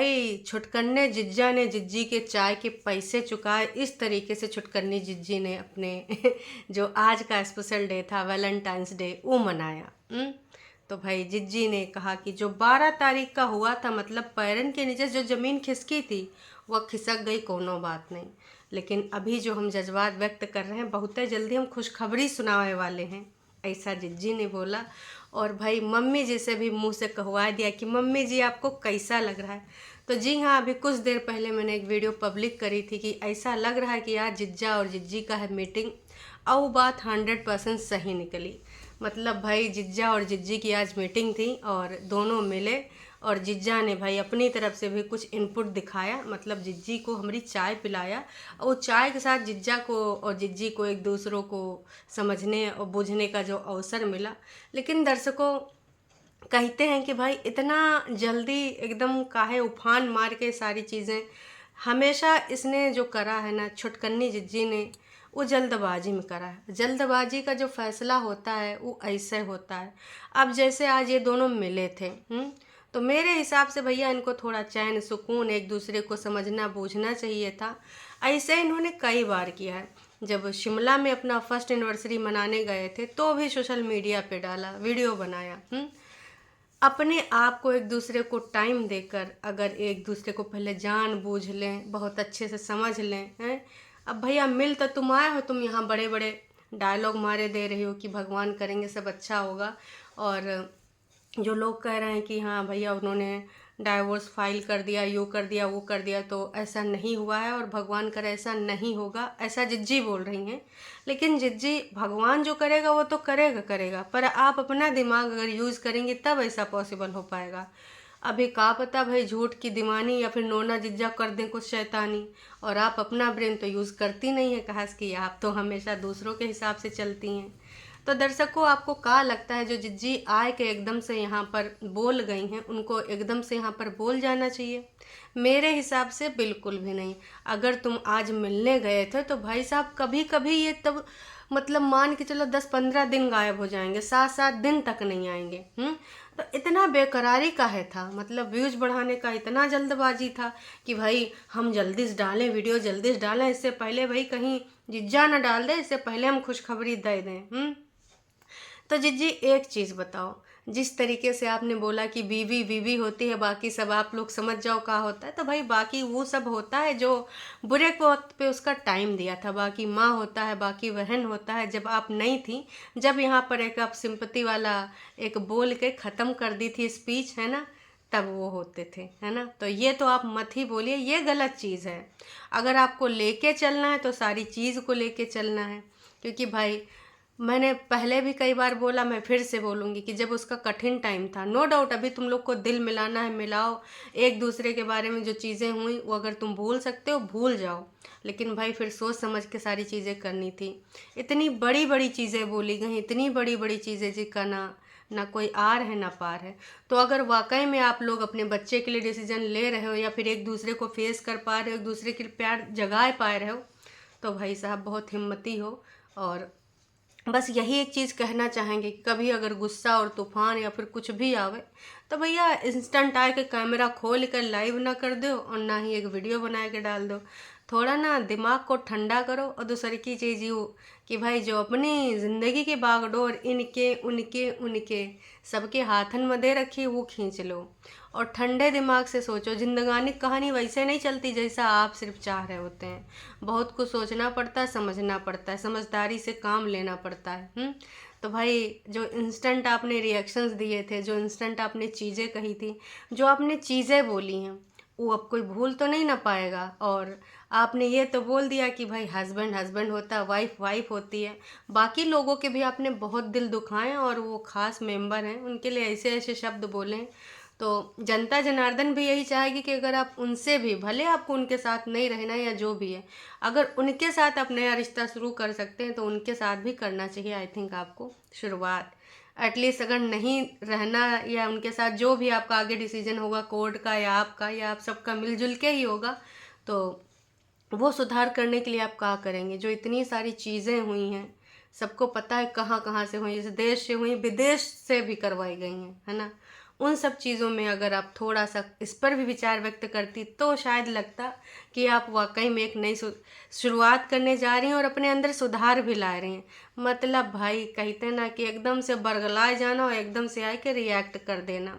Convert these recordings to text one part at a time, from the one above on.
भाई छुटकन्ने जिज्जा ने जिज्जी के चाय के पैसे चुकाए। इस तरीके से छुटकन्नी जिज्जी ने अपने जो आज का स्पेशल डे था वैलेंटाइंस डे वो मनाया। तो भाई जिज्जी ने कहा कि जो 12 तारीख का हुआ था, मतलब पैरन के नीचे जो ज़मीन खिसकी थी वह खिसक गई, कोनो बात नहीं। लेकिन अभी जो हम जज्बात व्यक्त कर रहे हैं, बहुत जल्दी हम खुशखबरी सुनाने वाले हैं, ऐसा जिज्जी ने बोला। और भाई मम्मी जी से भी मुंह से कहवा दिया कि मम्मी जी आपको कैसा लग रहा है। तो जी हाँ, अभी कुछ देर पहले मैंने एक वीडियो पब्लिक करी थी कि ऐसा लग रहा है कि यार जिज्जा और जिज्जी का है मीटिंग, और वो बात 100% सही निकली। मतलब भाई जिज्जा और जिज्जी की आज मीटिंग थी और दोनों मिले, और जिज्जा ने भाई अपनी तरफ से भी कुछ इनपुट दिखाया, मतलब जिज्जी को हमारी चाय पिलाया, और वो चाय के साथ जिज्जा को और जिज्जी को एक दूसरों को समझने और बूझने का जो अवसर मिला। लेकिन दर्शकों कहते हैं कि भाई इतना जल्दी एकदम काहे उफान मार के सारी चीज़ें, हमेशा इसने जो करा है ना छुटकन्नी जिज्जी ने, वो जल्दबाजी में करा है। जल्दबाजी का जो फैसला होता है वो ऐसे होता है। अब जैसे आज ये दोनों मिले थे, तो मेरे हिसाब से भैया इनको थोड़ा चैन सुकून, एक दूसरे को समझना बूझना चाहिए था। ऐसे इन्होंने कई बार किया है। जब शिमला में अपना फर्स्ट एनिवर्सरी मनाने गए थे तो भी सोशल मीडिया पे डाला, वीडियो बनाया। अपने आप को एक दूसरे को टाइम देकर अगर एक दूसरे को पहले जान बूझ लें, बहुत अच्छे से समझ लें, हैं। अब भैया मिल तो तुम आए हो, तुम यहाँ बड़े बड़े डायलॉग मारे दे रहे हो कि भगवान करेंगे सब अच्छा होगा, और जो लोग कह रहे हैं कि हाँ भैया उन्होंने डाइवोर्स फाइल कर दिया, यूँ कर दिया वो कर दिया, तो ऐसा नहीं हुआ है और भगवान करे ऐसा नहीं होगा, ऐसा जिज्जी बोल रही हैं। लेकिन जिज्जी, भगवान जो करेगा वो तो करेगा करेगा, पर आप अपना दिमाग अगर यूज़ करेंगे तब ऐसा पॉसिबल हो पाएगा। अभी का पता भाई झूठ की दीवानी या फिर नोना जिज्जा कर दें कुछ शैतानी, और आप अपना ब्रेन तो यूज़ करती नहीं है, खास कि आप तो हमेशा दूसरों के हिसाब से चलती हैं। तो दर्शकों आपको क्या लगता है, जो जिज्जी आए के एकदम से यहाँ पर बोल गई हैं, उनको एकदम से यहाँ पर बोल जाना चाहिए? मेरे हिसाब से बिल्कुल भी नहीं। अगर तुम आज मिलने गए थे तो भाई साहब कभी कभी ये तब, मतलब मान के चलो 10-15 दिन गायब हो जाएंगे, 7-7 दिन तक नहीं आएंगे। तो इतना बेकरारी का है था, मतलब व्यूज बढ़ाने का इतना जल्दबाजी था कि भाई हम जल्दी से डालें वीडियो, जल्दी से डालें, इससे पहले भाई कहीं जिज्जा ना डाल दे, इससे पहले हम खुशखबरी दे दें। तो जिज्जी एक चीज़ बताओ, जिस तरीके से आपने बोला कि बीवी बीवी होती है, बाकी सब आप लोग समझ जाओ क्या होता है, तो भाई बाकी वो सब होता है जो बुरे के वक्त पे उसका टाइम दिया था, बाकी माँ होता है, बाकी बहन होता है। जब आप नहीं थी, जब यहाँ पर एक आप सिंपति वाला एक बोल के ख़त्म कर दी थी स्पीच, है ना, तब वो होते थे, है ना। तो ये तो आप मत ही बोलिए, ये गलत चीज़ है। अगर आपको लेके चलना है तो सारी चीज़ को लेके चलना है, क्योंकि भाई मैंने पहले भी कई बार बोला, मैं फिर से बोलूँगी कि जब उसका कठिन टाइम था, नो डाउट अभी तुम लोग को दिल मिलाना है, मिलाओ। एक दूसरे के बारे में जो चीज़ें हुई वो अगर तुम भूल सकते हो भूल जाओ, लेकिन भाई फिर सोच समझ के सारी चीज़ें करनी थी। इतनी बड़ी बड़ी चीज़ें बोली गई, इतनी बड़ी बड़ी चीज़ें जिसका ना कोई आर है ना पार है। तो अगर वाकई में आप लोग अपने बच्चे के लिए डिसीजन ले रहे हो, या फिर एक दूसरे को फेस कर पा रहे हो, एक दूसरे के प्यार जगा पा रहे हो, तो भाई साहब बहुत हिम्मती हो। और बस यही एक चीज़ कहना चाहेंगे कि कभी अगर गुस्सा और तूफान या फिर कुछ भी आवे, तो भैया इंस्टेंट आके कैमरा खोल कर लाइव ना कर दो, और ना ही एक वीडियो बना के डाल दो। थोड़ा ना दिमाग को ठंडा करो, और दूसरी की चीज़ यूँ कि भाई जो अपनी ज़िंदगी की बागडोर इनके उनके उनके सबके हाथन में दे रखी है वो खींच लो, और ठंडे दिमाग से सोचो। जिंदगानी कहानी वैसे नहीं चलती जैसा आप सिर्फ चाह रहे होते हैं। बहुत कुछ सोचना पड़ता है, समझना पड़ता है, समझदारी से काम लेना पड़ता है। तो भाई जो इंस्टेंट आपने रिएक्शंस दिए थे, जो इंस्टेंट आपने चीज़ें कही थी, जो आपने चीज़ें बोली हैं, वो अब कोई भूल तो नहीं ना पाएगा। और आपने ये तो बोल दिया कि भाई हस्बैंड हस्बैंड होता है, वाइफ वाइफ होती है। बाकी लोगों के भी आपने बहुत दिल दुखाए, और वो खास मेंबर हैं, उनके लिए ऐसे ऐसे शब्द बोलें, तो जनता जनार्दन भी यही चाहेगी कि अगर आप उनसे भी, भले आपको उनके साथ नहीं रहना या जो भी है, अगर उनके साथ आप नया रिश्ता शुरू कर सकते हैं तो उनके साथ भी करना चाहिए। आई थिंक आपको शुरुआत एटलीस्ट, अगर नहीं रहना या उनके साथ जो भी आपका आगे डिसीजन होगा कोर्ट का या आपका या आप सबका मिलजुल के ही होगा, तो वो सुधार करने के लिए आप क्या करेंगे? जो इतनी सारी चीज़ें हुई हैं, सबको पता है कहाँ कहाँ से हुई, जैसे देश से हुई, विदेश से भी करवाई गई हैं, है ना। उन सब चीज़ों में अगर आप थोड़ा सा इस पर भी विचार व्यक्त करती तो शायद लगता कि आप वाकई में एक नई शुरुआत करने जा रही हैं और अपने अंदर सुधार भी ला रही हैं। मतलब भाई कहते ना कि एकदम से बरगलाए जाना और एकदम से आके रिएक्ट कर देना,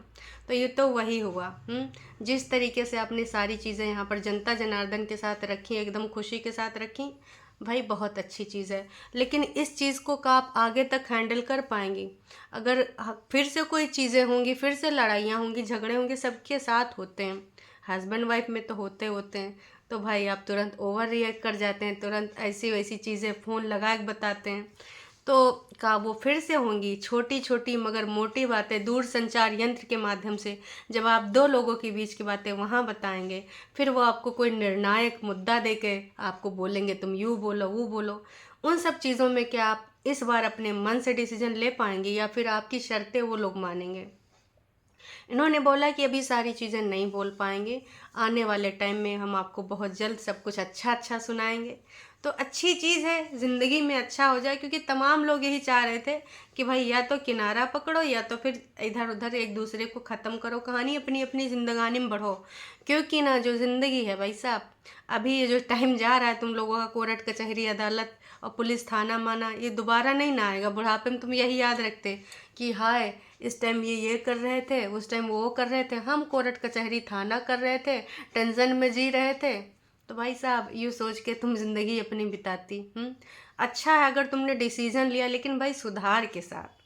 तो ये तो वही हुआ। जिस तरीके से आपने सारी चीज़ें यहाँ पर जनता जनार्दन के साथ रखी, एकदम खुशी के साथ रखी, भाई बहुत अच्छी चीज़ है। लेकिन इस चीज़ को का आप आगे तक हैंडल कर पाएंगी? अगर फिर से कोई चीज़ें होंगी, फिर से लड़ाइयाँ होंगी, झगड़े होंगे, सबके साथ होते हैं, हस्बैंड वाइफ में तो होते होते हैं, तो भाई आप तुरंत ओवर रिएक्ट कर जाते हैं, तुरंत ऐसी वैसी चीज़ें फ़ोन लगा के बताते हैं, तो का वो फिर से होंगी छोटी छोटी मगर मोटी बातें दूर संचार यंत्र के माध्यम से। जब आप दो लोगों के बीच की बातें वहाँ बताएंगे, फिर वो आपको कोई निर्णायक मुद्दा दे के आपको बोलेंगे तुम यूँ बोलो वो बोलो। उन सब चीज़ों में क्या आप इस बार अपने मन से डिसीजन ले पाएंगे या फिर आपकी शर्तें वो लोग मानेंगे? इन्होंने बोला कि अभी सारी चीज़ें नहीं बोल पाएंगे, आने वाले टाइम में हम आपको बहुत जल्द सब कुछ अच्छा अच्छा सुनाएंगे। तो अच्छी चीज़ है, ज़िंदगी में अच्छा हो जाए, क्योंकि तमाम लोग यही चाह रहे थे कि भाई या तो किनारा पकड़ो या तो फिर इधर उधर एक दूसरे को ख़त्म करो, कहानी अपनी अपनी ज़िंदगानी में बढ़ो। क्योंकि ना जो ज़िंदगी है भाई साहब, अभी ये जो टाइम जा रहा है तुम लोगों का कोर्ट कचहरी अदालत और पुलिस थाना माना, ये दोबारा नहीं ना आएगा। बुढ़ापे में तुम यही याद रखते कि हाय इस टाइम ये कर रहे थे, उस टाइम वो कर रहे थे, हम कोर्ट कचहरी थाना कर रहे थे, टेंशन में जी रहे थे। तो भाई साहब यूँ सोच के तुम ज़िंदगी अपनी बिताती। अच्छा है अगर तुमने डिसीज़न लिया, लेकिन भाई सुधार के साथ।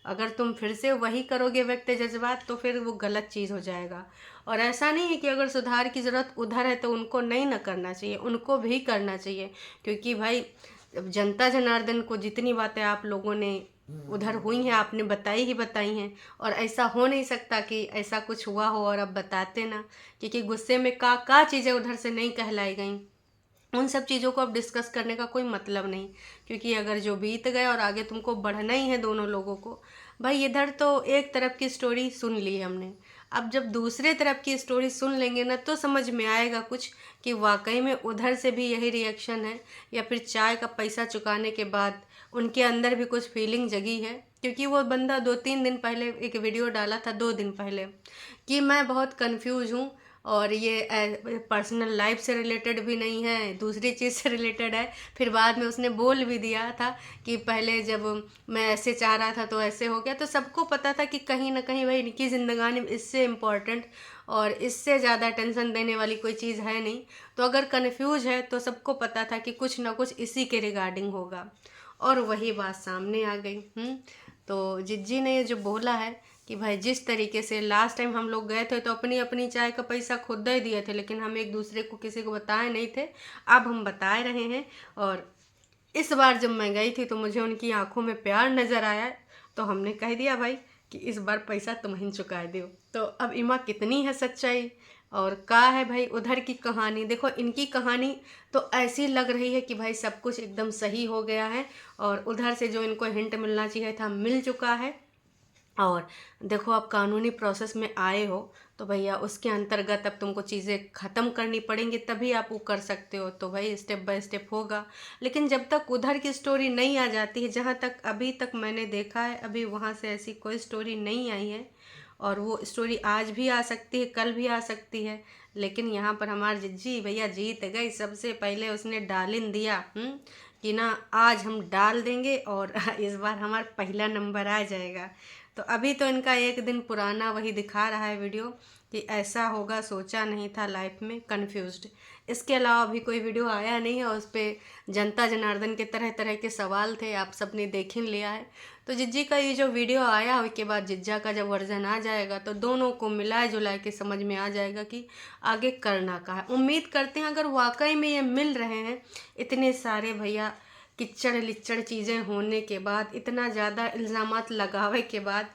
अगर तुम फिर से वही करोगे व्यक्त जज्बात, तो फिर वो गलत चीज़ हो जाएगा। और ऐसा नहीं है कि अगर सुधार की ज़रूरत उधर है तो उनको नहीं ना करना चाहिए, उनको भी करना चाहिए। क्योंकि भाई जनता जनार्दन को जितनी बातें आप लोगों ने उधर हुई हैं आपने बताई ही बताई हैं, और ऐसा हो नहीं सकता कि ऐसा कुछ हुआ हो और अब बताते ना, क्योंकि गुस्से में का चीज़ें उधर से नहीं कहलाई गई। उन सब चीज़ों को अब डिस्कस करने का कोई मतलब नहीं, क्योंकि अगर जो बीत गए और आगे तुमको बढ़ना ही है दोनों लोगों को। भाई इधर तो एक तरफ की स्टोरी सुन ली हमने, अब जब दूसरे तरफ की स्टोरी सुन लेंगे ना तो समझ में आएगा कुछ कि वाकई में उधर से भी यही रिएक्शन है, या फिर चाय का पैसा चुकाने के बाद उनके अंदर भी कुछ फीलिंग जगी है। क्योंकि वो बंदा 2-3 दिन पहले एक वीडियो डाला था, 2 दिन पहले, कि मैं बहुत कंफ्यूज हूँ और ये पर्सनल लाइफ से रिलेटेड भी नहीं है, दूसरी चीज़ से रिलेटेड है। फिर बाद में उसने बोल भी दिया था कि पहले जब मैं ऐसे चाह रहा था तो ऐसे हो गया। तो सबको पता था कि कहीं ना कहीं भाई इनकी ज़िंदगानी में इससे इम्पोर्टेंट और इससे ज़्यादा टेंशन देने वाली कोई चीज़ है नहीं। तो अगर कन्फ्यूज है तो सबको पता था कि कुछ ना कुछ इसी के रिगार्डिंग होगा, और वही बात सामने आ गई। तो जिज्जी ने ये जो बोला है कि भाई जिस तरीके से लास्ट टाइम हम लोग गए थे तो अपनी अपनी चाय का पैसा खुद ही दिए थे, लेकिन हम एक दूसरे को किसी को बताए नहीं थे, अब हम बताए रहे हैं। और इस बार जब मैं गई थी तो मुझे उनकी आंखों में प्यार नज़र आया, तो हमने कह दिया भाई कि इस बार पैसा तुम ही चुका दो। तो अब इमा कितनी है सच्चाई और का है भाई उधर की कहानी। देखो इनकी कहानी तो ऐसी लग रही है कि भाई सब कुछ एकदम सही हो गया है, और उधर से जो इनको हिंट मिलना चाहिए था मिल चुका है। और देखो आप कानूनी प्रोसेस में आए हो तो भैया उसके अंतर्गत अब तुमको चीज़ें ख़त्म करनी पड़ेंगी, तभी आप वो कर सकते हो। तो भाई स्टेप बाय स्टेप होगा, लेकिन जब तक उधर की स्टोरी नहीं आ जाती है, जहाँ तक अभी तक मैंने देखा है अभी वहाँ से ऐसी कोई स्टोरी नहीं आई है। और वो स्टोरी आज भी आ सकती है, कल भी आ सकती है, लेकिन यहाँ पर हमारे जिज्जी भैया जीत गई। सबसे पहले उसने डालिन दिया कि ना आज हम डाल देंगे और इस बार हमारा पहला नंबर आ जाएगा। तो अभी तो इनका एक दिन पुराना वही दिखा रहा है वीडियो कि ऐसा होगा सोचा नहीं था लाइफ में, कंफ्यूज्ड। इसके अलावा अभी कोई वीडियो आया नहीं है, और उस पर जनता जनार्दन के तरह तरह के सवाल थे, आप सब ने देख ही लिया है। तो जिज्जी का ये जो वीडियो आया उसके बाद जिज्जा का जब वर्जन आ जाएगा तो दोनों को मिलाए जुलाए के समझ में आ जाएगा कि आगे करना क्या है। उम्मीद करते हैं अगर वाकई में ये मिल रहे हैं, इतने सारे भैया किच्चड़ लिच्चड़ चीज़ें होने के बाद, इतना ज़्यादा इल्ज़ामात लगावे के बाद,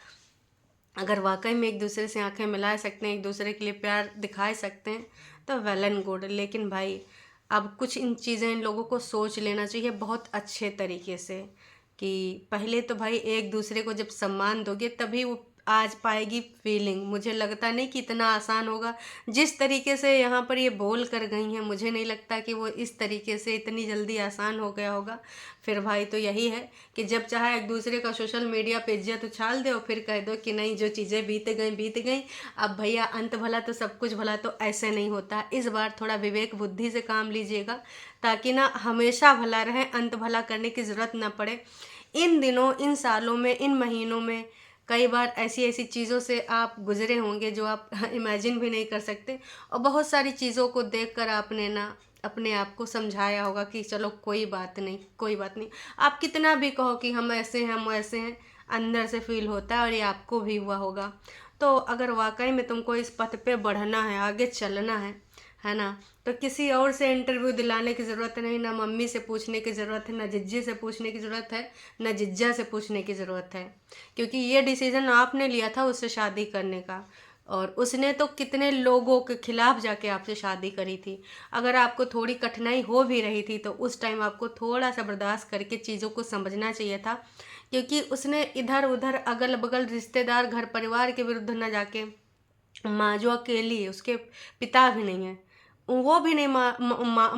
अगर वाकई में एक दूसरे से आंखें मिला सकते हैं, एक दूसरे के लिए प्यार दिखा सकते हैं, तो वेल एंड गुड। लेकिन भाई अब कुछ इन चीज़ें इन लोगों को सोच लेना चाहिए बहुत अच्छे तरीके से, कि पहले तो भाई एक दूसरे को जब सम्मान दोगे तभी वो आज पाएगी फीलिंग। मुझे लगता नहीं कि इतना आसान होगा। जिस तरीके से यहाँ पर ये बोल कर गई हैं, मुझे नहीं लगता कि वो इस तरीके से इतनी जल्दी आसान हो गया होगा। फिर भाई तो यही है कि जब चाहे एक दूसरे का सोशल मीडिया पे इज्जत उछाल दो, फिर कह दो कि नहीं, जो चीज़ें बीत गई बीत गई, अब भैया अंत भला तो सब कुछ भला। तो ऐसे नहीं होता। इस बार थोड़ा विवेक बुद्धि से काम लीजिएगा, ताकि ना हमेशा भला रहे, अंत भला करने की ज़रूरत ना पड़े। इन दिनों, इन सालों में, इन महीनों में कई बार ऐसी ऐसी चीज़ों से आप गुजरे होंगे जो आप इमेजिन भी नहीं कर सकते। और बहुत सारी चीज़ों को देखकर आपने ना अपने आप को समझाया होगा कि चलो कोई बात नहीं, कोई बात नहीं। आप कितना भी कहो कि हम ऐसे हैं, हम वैसे हैं, अंदर से फील होता है, और ये आपको भी हुआ होगा। तो अगर वाकई में तुमको इस पथ पे बढ़ना है, आगे चलना है ना, तो किसी और से इंटरव्यू दिलाने की ज़रूरत नहीं, ना मम्मी से पूछने की ज़रूरत है, ना जिज्जी से पूछने की ज़रूरत है, ना जिज्जा से पूछने की ज़रूरत है। क्योंकि ये डिसीज़न आपने लिया था उससे शादी करने का, और उसने तो कितने लोगों के खिलाफ जाके आपसे शादी करी थी। अगर आपको थोड़ी कठिनाई हो भी रही थी तो उस टाइम आपको थोड़ा सा बर्दाश्त करके चीज़ों को समझना चाहिए था। क्योंकि उसने इधर उधर अगल बगल रिश्तेदार घर परिवार के विरुद्ध न जाके, माँ जो अकेली है, उसके पिता भी नहीं है, वो भी नहीं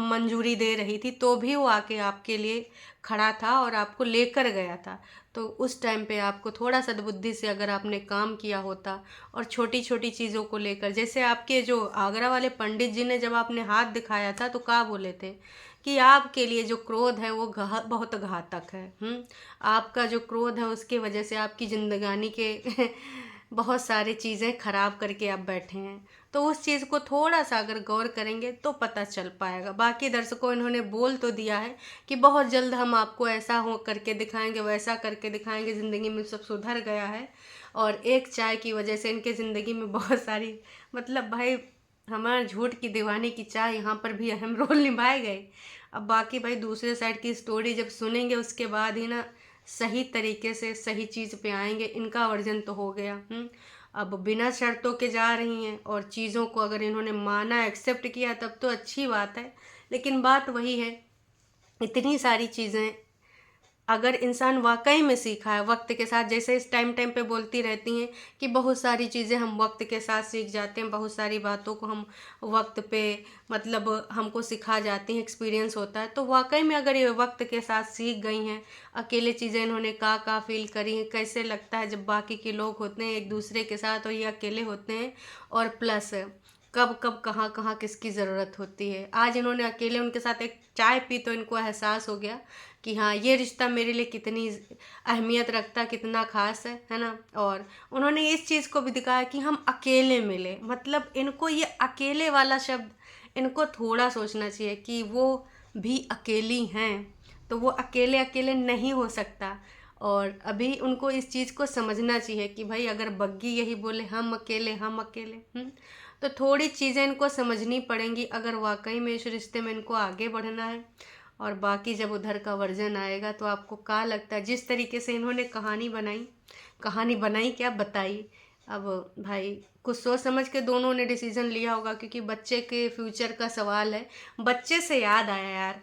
मंजूरी दे रही थी, तो भी वो आके आपके लिए खड़ा था और आपको लेकर गया था। तो उस टाइम पे आपको थोड़ा सद्बुद्धि से अगर आपने काम किया होता, और छोटी छोटी चीज़ों को लेकर, जैसे आपके जो आगरा वाले पंडित जी ने जब आपने हाथ दिखाया था तो क्या बोले थे कि आपके लिए जो क्रोध है वो बहुत घातक है। आपका जो क्रोध है उसकी वजह से आपकी जिंदगानी के बहुत सारी चीज़ें खराब करके आप बैठे हैं। तो उस चीज़ को थोड़ा सा अगर गौर करेंगे तो पता चल पाएगा। बाकी दर्शकों, इन्होंने बोल तो दिया है कि बहुत जल्द हम आपको ऐसा हो करके दिखाएंगे, वैसा करके दिखाएंगे, ज़िंदगी में सब सुधर गया है। और एक चाय की वजह से इनके ज़िंदगी में बहुत सारी, मतलब भाई, हमारा झूठ की दीवानी की चाय यहाँ पर भी अहम रोल निभाए गए। अब बाकी भाई दूसरे साइड की स्टोरी जब सुनेंगे उसके बाद ही ना सही तरीके से सही चीज़ पे आएंगे। इनका वर्जन तो हो गया। अब बिना शर्तों के जा रही हैं, और चीज़ों को अगर इन्होंने माना, एक्सेप्ट किया, तब तो अच्छी बात है। लेकिन बात वही है, इतनी सारी चीज़ें अगर इंसान वाकई में सीखा है वक्त के साथ, जैसे इस टाइम टाइम पे बोलती रहती हैं कि बहुत सारी चीज़ें हम वक्त के साथ सीख जाते हैं, बहुत सारी बातों को हम वक्त पे, मतलब हमको सिखा जाती हैं, एक्सपीरियंस होता है। तो वाकई में अगर ये वक्त के साथ सीख गई हैं, अकेले चीज़ें इन्होंने का फील करी हैं, कैसे लगता है जब बाकी के लोग होते हैं एक दूसरे के साथ और ये अकेले होते हैं, और प्लस कब कब कहाँ कहाँ किसकी ज़रूरत होती है। आज इन्होंने अकेले उनके साथ एक चाय पी तो इनको एहसास हो गया कि हाँ, ये रिश्ता मेरे लिए कितनी अहमियत रखता, कितना ख़ास है ना। और उन्होंने इस चीज़ को भी दिखाया कि हम अकेले मिले, मतलब इनको ये अकेले वाला शब्द, इनको थोड़ा सोचना चाहिए कि वो भी अकेली हैं, तो वो अकेले अकेले नहीं हो सकता। और अभी उनको इस चीज़ को समझना चाहिए कि भाई अगर बग्गी यही बोले हम अकेले, हम अकेले, तो थोड़ी चीज़ें इनको समझनी पड़ेंगी अगर वाकई में इस रिश्ते में इनको आगे बढ़ना है। और बाकी जब उधर का वर्जन आएगा तो आपको क्या लगता है, जिस तरीके से इन्होंने कहानी बनाई क्या बताई। अब भाई कुछ सोच समझ के दोनों ने डिसीजन लिया होगा, क्योंकि बच्चे के फ्यूचर का सवाल है। बच्चे से याद आया यार,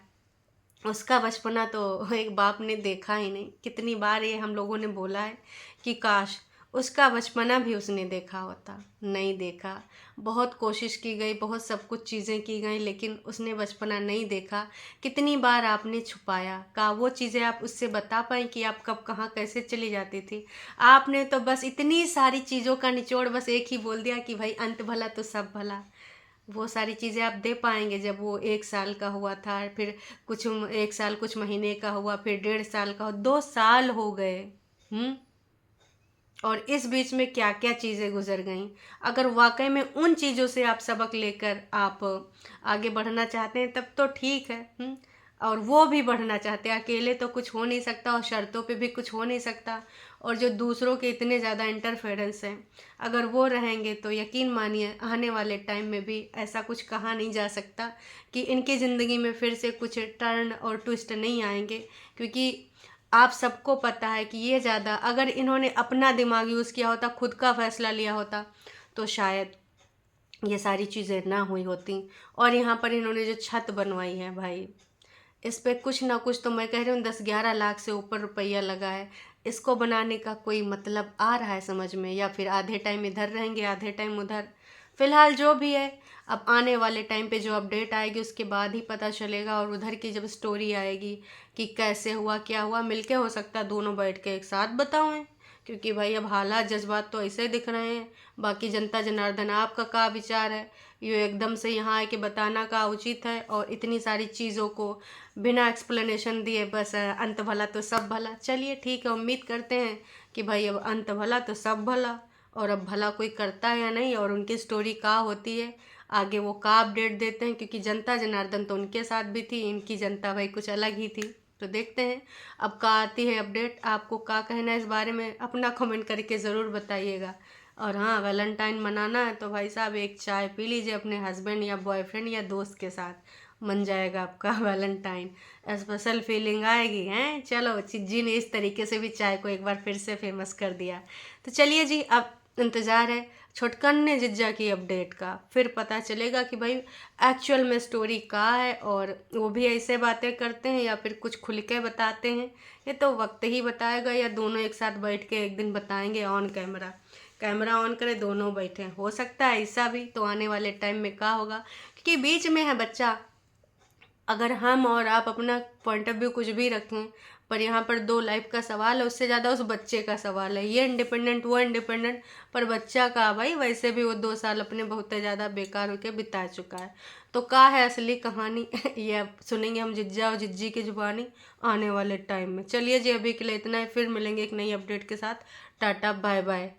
उसका बचपना तो एक बाप ने देखा ही नहीं। कितनी बार ये हम लोगों ने बोला है कि काश उसका बचपना भी उसने देखा होता, नहीं देखा। बहुत कोशिश की गई, बहुत सब कुछ चीज़ें की गई, लेकिन उसने बचपना नहीं देखा। कितनी बार आपने छुपाया, का वो चीज़ें आप उससे बता पाएँ कि आप कब कहाँ कैसे चली जाती थी। आपने तो बस इतनी सारी चीज़ों का निचोड़ बस एक ही बोल दिया कि भाई अंत भला तो सब भला। वो सारी चीज़ें आप दे पाएंगे जब वो 1 साल का हुआ था, फिर कुछ 1 साल कुछ महीने का हुआ, फिर 1.5 साल का, 2 साल हो गए। और इस बीच में क्या क्या चीज़ें गुजर गईं। अगर वाकई में उन चीज़ों से आप सबक लेकर आप आगे बढ़ना चाहते हैं तब तो ठीक है। और वो भी बढ़ना चाहते हैं, अकेले तो कुछ हो नहीं सकता, और शर्तों पे भी कुछ हो नहीं सकता। और जो दूसरों के इतने ज़्यादा इंटरफेरेंस हैं, अगर वो रहेंगे तो यकीन मानिए आने वाले टाइम में भी ऐसा कुछ कहा नहीं जा सकता कि इनकी ज़िंदगी में फिर से कुछ टर्न और ट्विस्ट नहीं आएंगे। क्योंकि आप सबको पता है कि ये ज़्यादा, अगर इन्होंने अपना दिमाग यूज़ किया होता, खुद का फैसला लिया होता, तो शायद ये सारी चीज़ें ना हुई होती। और यहाँ पर इन्होंने जो छत बनवाई है भाई, इस पे कुछ ना कुछ तो मैं कह रही हूँ 10-11 लाख से ऊपर रुपया लगा है। इसको बनाने का कोई मतलब आ रहा है समझ में, या फिर आधे टाइम इधर रहेंगे आधे टाइम उधर। फिलहाल जो भी है, अब आने वाले टाइम पे जो अपडेट आएगी उसके बाद ही पता चलेगा। और उधर की जब स्टोरी आएगी कि कैसे हुआ क्या हुआ, मिलके हो सकता है दोनों बैठ के एक साथ बताएं, क्योंकि भाई अब हालात जज्बात तो ऐसे दिख रहे हैं। बाकी जनता जनार्दन आपका क्या विचार है, ये एकदम से यहाँ आके बताना का उचित है? और इतनी सारी चीज़ों को बिना एक्सप्लेनेशन दिए बस अंत भला तो सब भला। चलिए ठीक है, उम्मीद करते हैं कि भाई अब अंत भला तो सब भला, और अब भला कोई करता है या नहीं, और उनकी स्टोरी क्या होती है आगे, वो का अपडेट देते हैं। क्योंकि जनता जनार्दन तो उनके साथ भी थी, इनकी जनता भाई कुछ अलग ही थी। तो देखते हैं अब का आती है अपडेट। आपको क्या कहना है इस बारे में, अपना कमेंट करके ज़रूर बताइएगा। और हाँ, वैलेंटाइन मनाना है तो भाई साहब एक चाय पी लीजिए अपने हस्बैंड या बॉयफ्रेंड या दोस्त के साथ, मन जाएगा आपका वैलेंटाइन, स्पेशल फीलिंग आएगी हैं। चलो, चिज्जी ने इस तरीके से भी चाय को एक बार फिर से फेमस कर दिया। तो चलिए जी, अब इंतज़ार है छोटकन्ने जिज्जा की अपडेट का, फिर पता चलेगा कि भाई एक्चुअल में स्टोरी क्या है, और वो भी ऐसे बातें करते हैं या फिर कुछ खुल के बताते हैं। ये तो वक्त ही बताएगा, या दोनों एक साथ बैठ के एक दिन बताएंगे ऑन कैमरा, कैमरा ऑन करे दोनों बैठे। हो सकता है ऐसा भी। तो आने वाले टाइम में क्या होगा, क्योंकि बीच में है बच्चा। अगर हम और आप अपना पॉइंट ऑफ व्यू कुछ भी रखें, पर यहाँ पर दो लाइफ का सवाल है, उससे ज़्यादा उस बच्चे का सवाल है। ये इंडिपेंडेंट वो इंडिपेंडेंट, पर बच्चा का भाई वैसे भी वो 2 साल अपने बहुत ज़्यादा बेकार होकर बिता चुका है। तो क्या है असली कहानी ये अब सुनेंगे हम जिज्जा और जिज्जी की जुबानी आने वाले टाइम में। चलिए जी, अभी के लिए इतना ही, फिर मिलेंगे एक नई अपडेट के साथ। Tata bye bye.